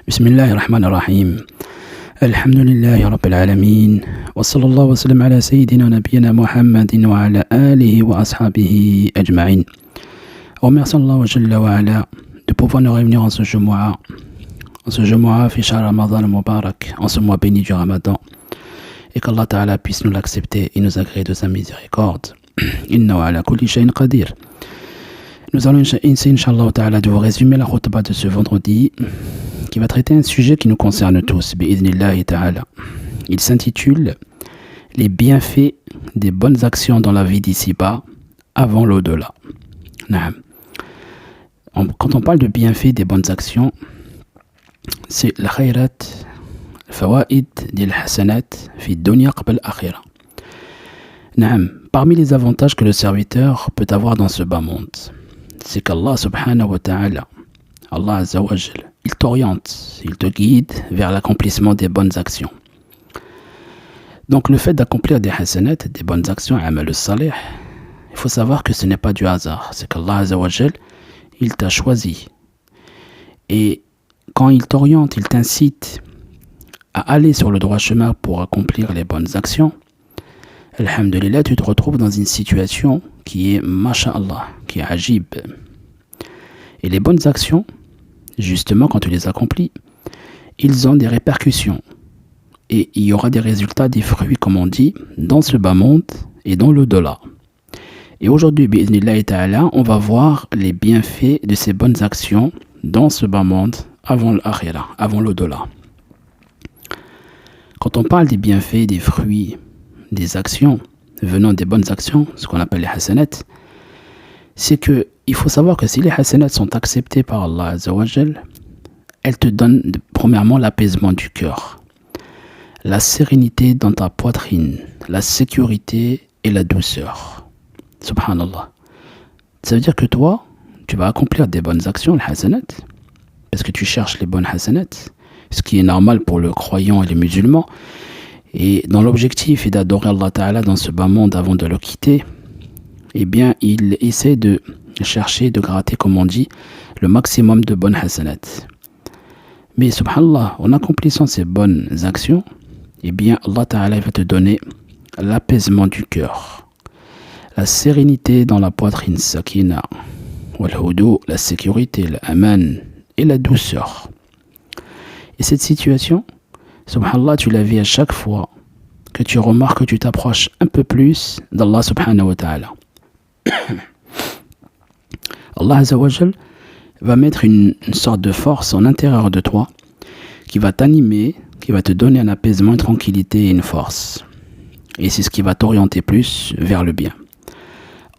بسم الله الرحمن الرحيم. الحمد لله رب العالمين وصلى الله وسلم على سيدنا ونبينا محمد وعلى آله وأصحابه أجمعين. Remercions Allah Jalla wa Ala de pouvoir nous réunir en ce Jumu'ah fi shahr Ramadan al-Mubarak, en ce mois béni du Ramadan, et qu'Allah Ta'ala puisse nous l'accepter et nous agréer de sa miséricorde. Inna wa ala kulli shay'in qadir. Nous allons essayer, Inch'Allah Ta'ala, de vous résumer la khutbah de ce vendredi, qui va traiter un sujet qui nous concerne tous, bi'idhnillahi ta'ala. Il s'intitule « Les bienfaits des bonnes actions dans la vie d'ici-bas avant l'au-delà ». Quand on parle de bienfaits des bonnes actions, c'est la khayrat, le fawaid, des hasanat, fi dunya qabl akhira. Parmi les avantages que le serviteur peut avoir dans ce bas monde, c'est qu'Allah subhanahu wa ta'ala, Allah azza wa jal, il t'oriente, il te guide vers l'accomplissement des bonnes actions. Donc le fait d'accomplir des hasanat, des bonnes actions, amal al-salih, il faut savoir que ce n'est pas du hasard. C'est qu'Allah azza wa jal, il t'a choisi. Et quand il t'oriente, il t'incite à aller sur le droit chemin pour accomplir les bonnes actions, alhamdulillah, tu te retrouves dans une situation qui est masha'Allah, qui est ajib. Et les bonnes actions, justement, quand tu les accomplis, ils ont des répercussions. Et il y aura des résultats, des fruits, comme on dit, dans ce bas monde et dans l'au-delà. Et aujourd'hui, bi'idhnillahi ta'ala, on va voir les bienfaits de ces bonnes actions dans ce bas monde avant l'akhira, avant l'au-delà. Quand on parle des bienfaits, des fruits, des actions venant des bonnes actions, ce qu'on appelle les hasanat, c'est que il faut savoir que si les hasanat sont acceptées par Allah Azza wa Jal, elles te donnent premièrement l'apaisement du cœur, la sérénité dans ta poitrine, la sécurité et la douceur. Subhanallah. Ça veut dire que toi, tu vas accomplir des bonnes actions, les hasanat, parce que tu cherches les bonnes hasanat, ce qui est normal pour le croyant et les musulmans. Et dans l'objectif est d'adorer Allah Ta'ala dans ce bas monde avant de le quitter, eh bien, il essaie de chercher, de gratter, comme on dit, le maximum de bonnes hasanat. Mais subhanallah, en accomplissant ces bonnes actions, eh bien, Allah Ta'ala va te donner l'apaisement du cœur, la sérénité dans la poitrine, sakina, wal-hudu, la sécurité, l'aman et la douceur. Et cette situation, subhanallah, tu la vis à chaque fois que tu remarques que tu t'approches un peu plus d'Allah subhanahu wa ta'ala. Allah azza wa jal va mettre une sorte de force en l'intérieur de toi qui va t'animer, qui va te donner un apaisement, une tranquillité et une force. Et c'est ce qui va t'orienter plus vers le bien.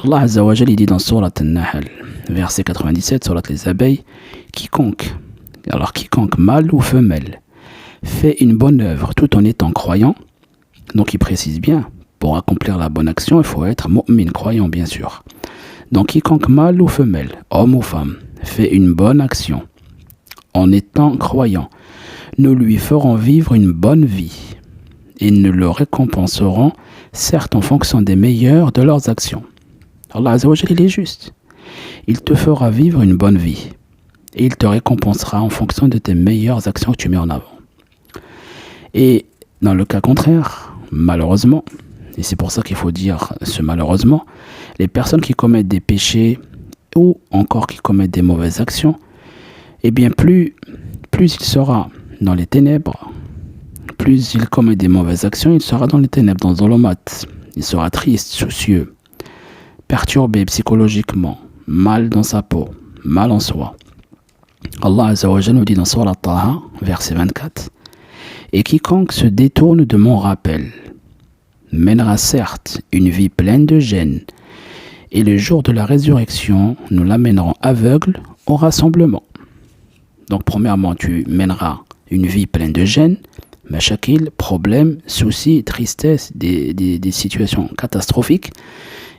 Allah azza wa jal, il dit dans Surat An-Nahl, verset 97, Surat les abeilles, quiconque, mâle ou femelle, fait une bonne œuvre tout en étant croyant. Donc il précise bien, pour accomplir la bonne action, il faut être mu'min, croyant bien sûr. Donc quiconque mâle ou femelle, homme ou femme, fait une bonne action en étant croyant, nous lui ferons vivre une bonne vie et nous le récompenserons certes en fonction des meilleures de leurs actions. Allah Azza wa Jalla, il est juste. Il te fera vivre une bonne vie et il te récompensera en fonction de tes meilleures actions que tu mets en avant. Et dans le cas contraire, malheureusement, et c'est pour ça qu'il faut dire ce malheureusement, les personnes qui commettent des péchés ou encore qui commettent des mauvaises actions, eh bien plus il sera dans les ténèbres, plus il commet des mauvaises actions, il sera dans les ténèbres, dans l'olomat. Il sera triste, soucieux, perturbé psychologiquement, mal dans sa peau, mal en soi. Allah Azza wa Jalla nous dit dans Surah Taha, verset 24, « Et quiconque se détourne de mon rappel mènera certes une vie pleine de gêne, et le jour de la résurrection, nous l'amènerons aveugle au rassemblement. » Donc premièrement, tu mèneras une vie pleine de gêne, mashakil, problèmes, soucis, tristesse, des situations catastrophiques.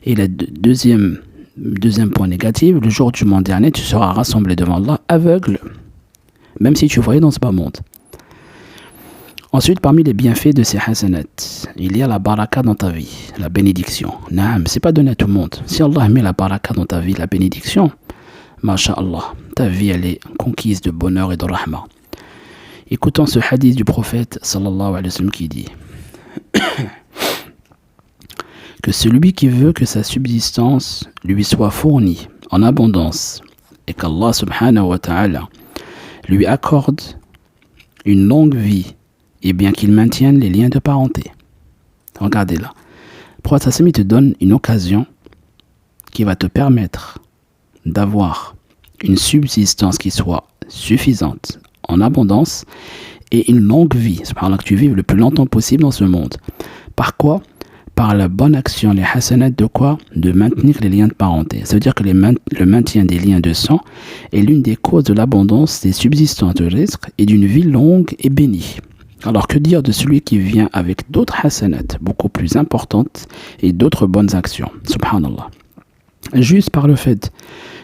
Et le deuxième point négatif, le jour du jugement dernier, tu seras rassemblé devant Allah aveugle, même si tu voyais dans ce bas monde. Ensuite, parmi les bienfaits de ces hasanat, il y a la baraka dans ta vie, la bénédiction. Naam, c'est pas donné à tout le monde. Si Allah met la baraka dans ta vie, la bénédiction, masha'Allah, ta vie elle est conquise de bonheur et de rahma. Écoutons ce hadith du prophète sallallahu alayhi wa sallam qui dit que celui qui veut que sa subsistance lui soit fournie en abondance et qu'Allah subhanahu wa ta'ala lui accorde une longue vie et bien qu'il maintienne les liens de parenté. Regardez là. Le prophète sallallahu te donne une occasion qui va te permettre d'avoir une subsistance qui soit suffisante, en abondance, et une longue vie, subhanallah, que tu vives le plus longtemps possible dans ce monde. Par quoi? Par la bonne action, les hasanat de quoi? De maintenir les liens de parenté. Ça veut dire que le maintien des liens de sang est l'une des causes de l'abondance des subsistances de risque et d'une vie longue et bénie. Alors que dire de celui qui vient avec d'autres hasanat beaucoup plus importantes et d'autres bonnes actions? Subhanallah. Juste par le fait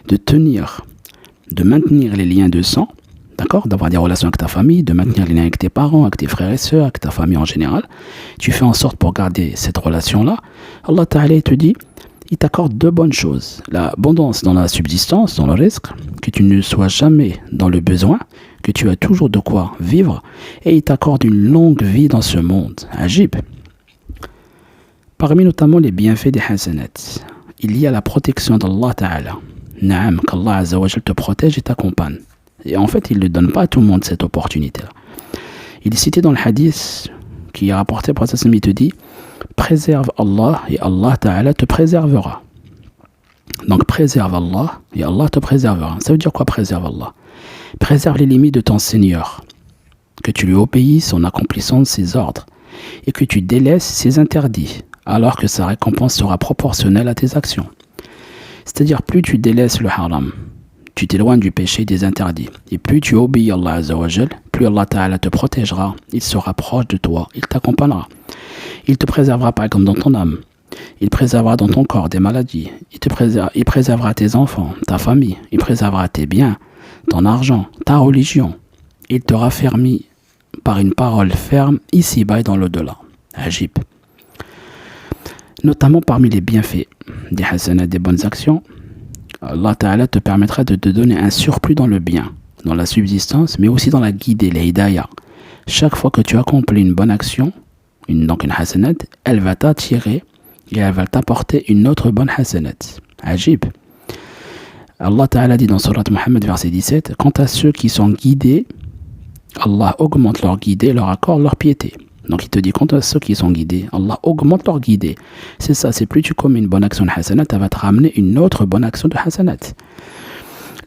de maintenir les liens de sang, d'accord, d'avoir des relations avec ta famille, de maintenir les liens avec tes parents, avec tes frères et sœurs, avec ta famille en général, tu fais en sorte pour garder cette relation-là. Allah Ta'ala te dit, il t'accorde deux bonnes choses. L'abondance dans la subsistance, dans le risque, que tu ne sois jamais dans le besoin, que tu as toujours de quoi vivre, et il t'accorde une longue vie dans ce monde. Ajib. Parmi notamment les bienfaits des hasanat, il y a la protection d'Allah Ta'ala. Naam, qu'Allah Azza wa Jal te protège et t'accompagne. Et en fait, il ne donne pas à tout le monde cette opportunité-là. Il est cité dans le hadith qui est rapporté par Prophète, il te dit préserve Allah et Allah Ta'ala te préservera. Donc préserve Allah et Allah te préservera. Ça veut dire quoi préserve Allah? Préserve les limites de ton Seigneur, que tu lui obéisses en accomplissant ses ordres et que tu délaisses ses interdits, alors que sa récompense sera proportionnelle à tes actions. C'est-à-dire, plus tu délaisses le haram, tu t'éloignes du péché des interdits, et plus tu obéis à Allah Azza wa Jal, plus Allah Ta'ala te protégera, il sera proche de toi, il t'accompagnera. Il te préservera par exemple dans ton âme, il préservera dans ton corps des maladies, il préservera tes enfants, ta famille, il préservera tes biens, ton argent, ta religion. Il te raffermit par une parole ferme ici-bas et dans l'au-delà. Ajib. Notamment parmi les bienfaits des hasanat, des bonnes actions, Allah Ta'ala te permettra de te donner un surplus dans le bien, dans la subsistance, mais aussi dans la guidée, les hidayah. Chaque fois que tu accomplis une bonne action, donc une hasanat, elle va t'attirer et elle va t'apporter une autre bonne hasanat. Ajib. Allah Ta'ala dit dans Surat Muhammad, verset 17, quant à ceux qui sont guidés, Allah augmente leur guidée, leur accorde leur piété. Donc il te dit, quant à ceux qui sont guidés, Allah augmente leur guidée. C'est ça, c'est plus tu commets une bonne action de hasanat, elle va te ramener une autre bonne action de hasanat.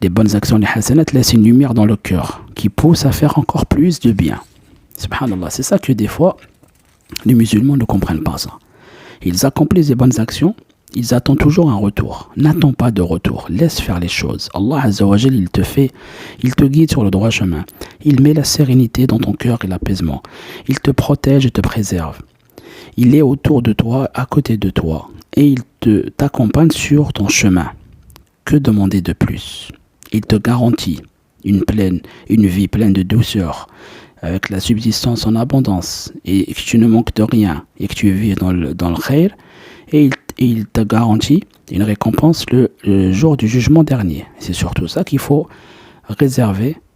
Les bonnes actions de hasanat laissent une lumière dans le cœur qui pousse à faire encore plus de bien. Subhanallah, c'est ça que des fois, les musulmans ne comprennent pas ça. Ils accomplissent des bonnes actions, ils attendent toujours un retour. N'attends pas de retour, laisse faire les choses. Allah Azza wa Jal, il te guide sur le droit chemin. Il met la sérénité dans ton cœur et l'apaisement. Il te protège et te préserve. Il est autour de toi, à côté de toi, et il t'accompagne sur ton chemin. Que demander de plus? Il te garantit une vie pleine de douceur, avec la subsistance en abondance, et que tu ne manques de rien, et que tu vis dans le khair, et il te garantit une récompense le jour du jugement dernier. C'est surtout ça qu'il faut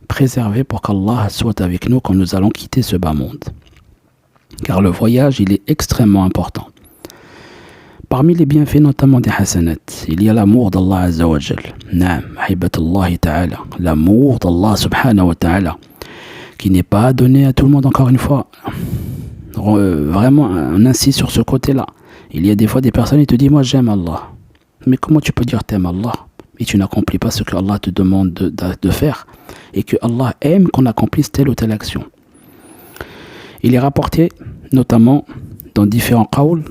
préserver pour qu'Allah soit avec nous quand nous allons quitter ce bas monde. Car le voyage, il est extrêmement important. Parmi les bienfaits notamment des hasanat, il y a l'amour d'Allah Azza wa Jal. Naam, hibatullahi ta'ala. L'amour d'Allah subhanahu wa ta'ala, qui n'est pas donné à tout le monde, encore une fois. Vraiment, on insiste sur ce côté-là. Il y a des fois des personnes qui te disent, moi j'aime Allah. Mais comment tu peux dire t'aimes Allah et tu n'accomplis pas ce que Allah te demande de faire, et que Allah aime qu'on accomplisse telle ou telle action? Il est rapporté, notamment dans différents qawls,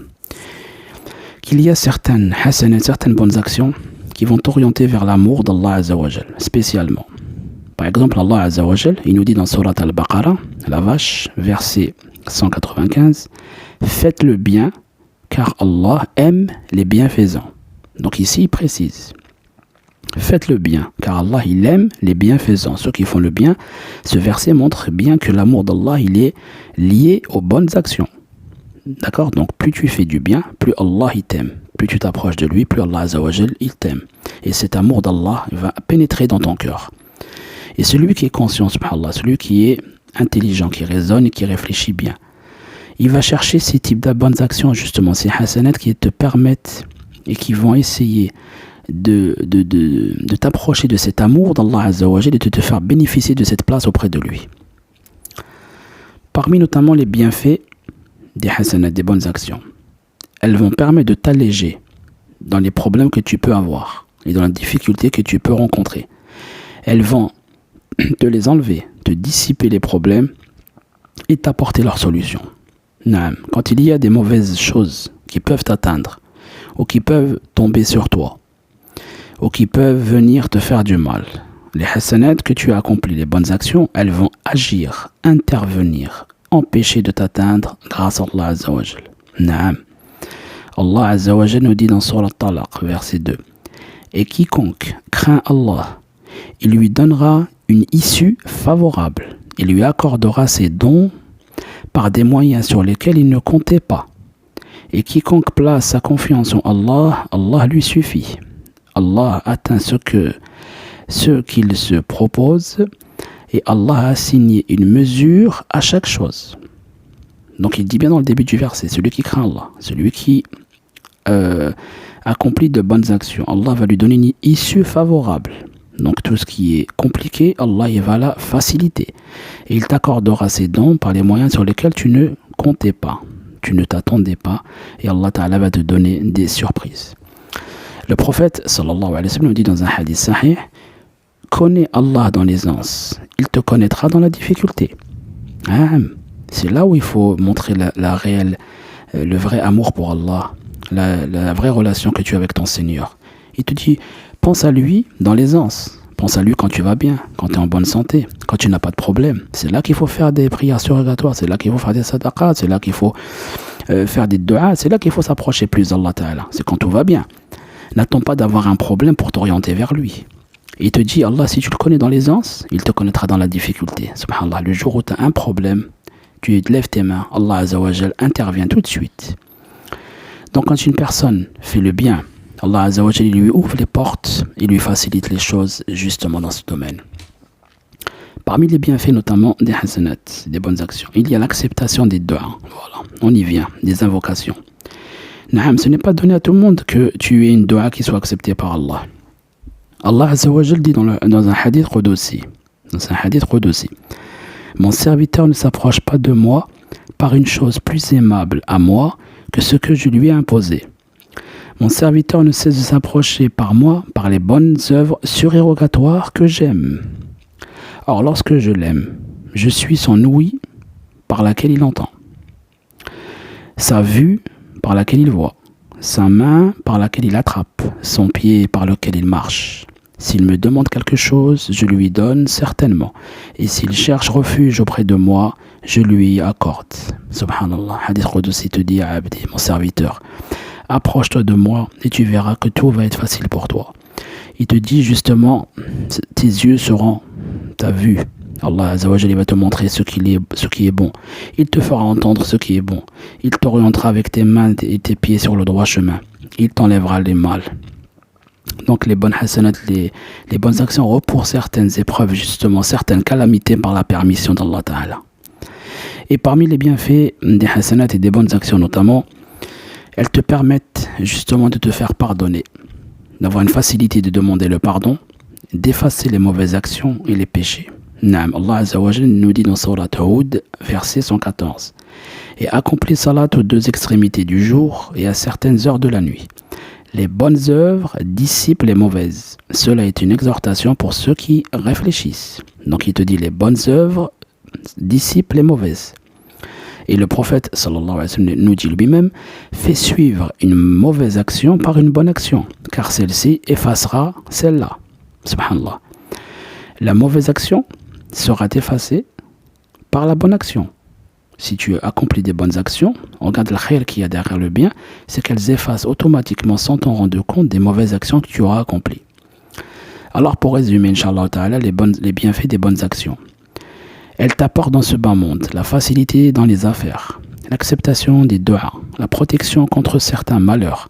qu'il y a certaines hasanat, certaines bonnes actions qui vont t'orienter vers l'amour d'Allah Azza wa Jal, spécialement. Par exemple, Allah Azza wa Jal, il nous dit dans Surat Al-Baqarah, la vache, verset 195, faites le bien, car Allah aime les bienfaisants. Donc ici, il précise. Faites le bien, car Allah, il aime les bienfaisants. Ceux qui font le bien, ce verset montre bien que l'amour d'Allah, il est lié aux bonnes actions. D'accord? Donc plus tu fais du bien, plus Allah, il t'aime. Plus tu t'approches de lui, plus Allah Azza wa Jal, il t'aime. Et cet amour d'Allah va pénétrer dans ton cœur. Et celui qui est conscient, subhanallah, celui qui est intelligent, qui raisonne et qui réfléchit bien. Il va chercher ces types de bonnes actions, justement, ces hasanat qui te permettent et qui vont essayer de t'approcher de cet amour d'Allah Azza wa Jal et de te faire bénéficier de cette place auprès de lui. Parmi notamment les bienfaits des hasanat, des bonnes actions, elles vont permettre de t'alléger dans les problèmes que tu peux avoir et dans les difficultés que tu peux rencontrer. Elles vont te les enlever, te dissiper les problèmes et t'apporter leur solution. Quand il y a des mauvaises choses qui peuvent t'atteindre ou qui peuvent tomber sur toi ou qui peuvent venir te faire du mal, les hasanat que tu as accomplis, les bonnes actions, elles vont agir, intervenir, empêcher de t'atteindre grâce à Allah Azza wa Jal. Allah Azza wa Jal nous dit dans Surah Al-Talaq, verset 2, « Et quiconque craint Allah, il lui donnera une issue favorable. Il lui accordera ses dons par des moyens sur lesquels il ne comptait pas. Et quiconque place sa confiance en Allah, Allah lui suffit. Allah atteint ce qu'il se propose et Allah a assigné une mesure à chaque chose. » Donc il dit bien dans le début du verset, celui qui craint Allah, celui qui accomplit de bonnes actions, Allah va lui donner une issue favorable. Donc tout ce qui est compliqué, Allah il va la faciliter. Et il t'accordera ses dons par les moyens sur lesquels tu ne comptais pas, tu ne t'attendais pas, et Allah Ta'ala va te donner des surprises. Le prophète sallallahu alayhi wa sallam nous dit dans un hadith sahih, connais Allah dans l'aisance, il te connaîtra dans la difficulté. C'est là où il faut montrer le vrai amour pour Allah, la vraie relation que tu as avec ton Seigneur. Il te dit, pense à lui dans l'aisance. Pense à lui quand tu vas bien, quand tu es en bonne santé, quand tu n'as pas de problème. C'est là qu'il faut faire des prières surrogatoires, c'est là qu'il faut faire des sadaqas, c'est là qu'il faut faire des du'as, c'est là qu'il faut s'approcher plus d'Allah Ta'ala. C'est quand tout va bien. N'attends pas d'avoir un problème pour t'orienter vers lui. Et il te dit, Allah, si tu le connais dans l'aisance, il te connaîtra dans la difficulté. Subhanallah, le jour où tu as un problème, tu lèves tes mains, Allah Azza wa Jal intervient tout de suite. Donc quand une personne fait le bien, Allah Azza wa Jal lui ouvre les portes et lui facilite les choses justement dans ce domaine. Parmi les bienfaits notamment des hasanat, des bonnes actions, il y a l'acceptation des du'as. Voilà, on y vient, des invocations. Ce n'est pas donné à tout le monde que tu aies une dua qui soit acceptée par Allah. Allah Azza wa Jal dit dans un hadith qudsi, mon serviteur ne s'approche pas de moi par une chose plus aimable à moi que ce que je lui ai imposé. Mon serviteur ne cesse de s'approcher par moi par les bonnes œuvres surérogatoires que j'aime. Or, lorsque je l'aime, je suis son ouïe par laquelle il entend, sa vue par laquelle il voit, sa main par laquelle il attrape, son pied par lequel il marche. S'il me demande quelque chose, je lui donne certainement. Et s'il cherche refuge auprès de moi, je lui accorde. Subhanallah, Hadith Qudsi te dit à Abdi, mon serviteur, approche-toi de moi et tu verras que tout va être facile pour toi. Il te dit justement, tes yeux seront ta vue. Allah Azza wa Jalla va te montrer ce qui est bon. Il te fera entendre ce qui est bon. Il t'orientera avec tes mains et tes pieds sur le droit chemin. Il t'enlèvera les mal. Donc les bonnes hasanat, les bonnes actions repoussent certaines épreuves, justement, certaines calamités par la permission d'Allah Ta'ala. Et parmi les bienfaits des hasanat et des bonnes actions notamment, elles te permettent justement de te faire pardonner, d'avoir une facilité de demander le pardon, d'effacer les mauvaises actions et les péchés. Allah Azza wa Jalla nous dit dans Surah Hud, verset 114, et accomplis salat aux deux extrémités du jour et à certaines heures de la nuit. Les bonnes œuvres dissipent les mauvaises. Cela est une exhortation pour ceux qui réfléchissent. Donc il te dit les bonnes œuvres dissipent les mauvaises. Et le prophète sallallahu alayhi wa sallam nous dit lui-même, fais suivre une mauvaise action par une bonne action, car celle-ci effacera celle-là. Subhanallah. La mauvaise action sera effacée par la bonne action. Si tu accomplis des bonnes actions, regarde le khayr qu'il y a derrière le bien, c'est qu'elles effacent automatiquement sans t'en rendre compte des mauvaises actions que tu auras accomplies. Alors pour résumer, Inch'Allah Ta'ala, les bienfaits des bonnes actions. Elles t'apportent dans ce bas monde la facilité dans les affaires, l'acceptation des du'as, la protection contre certains malheurs,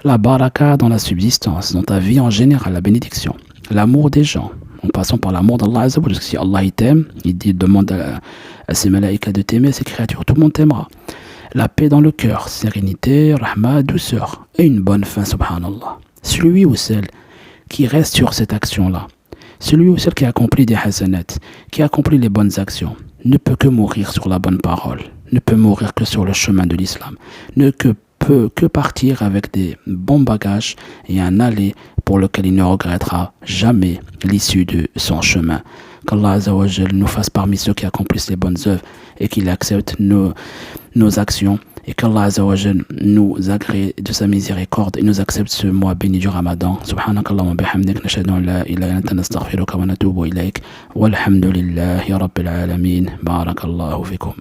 la baraka dans la subsistance, dans ta vie en général, la bénédiction, l'amour des gens, en passant par l'amour d'Allah Azza wa Jal. Si Allah il t'aime, il dit, demande à ses malaïkas de t'aimer, à ses créatures, tout le monde t'aimera. La paix dans le cœur, sérénité, rahma, douceur, et une bonne fin, subhanallah. Celui ou celle qui reste sur cette action-là, celui ou celle qui accomplit des hasanat, qui accomplit les bonnes actions, ne peut que mourir sur la bonne parole, ne peut mourir que sur le chemin de l'islam, ne peut que partir avec des bons bagages et un aller pour lequel il ne regrettera jamais l'issue de son chemin. Qu'Allah Azza wa Jal nous fasse parmi ceux qui accomplissent les bonnes œuvres et qu'il accepte nos actions, et qu'Allah Azza wa Jal nous agrée de sa miséricorde et nous accepte ce mois béni du Ramadan. Subhanakallahumma bihamdik, nashhadu an la ilaha illa anta, nastaghfiruka wa natubu ilayk, walhamdulillahi rabbil alamin. Barakallahu fikum.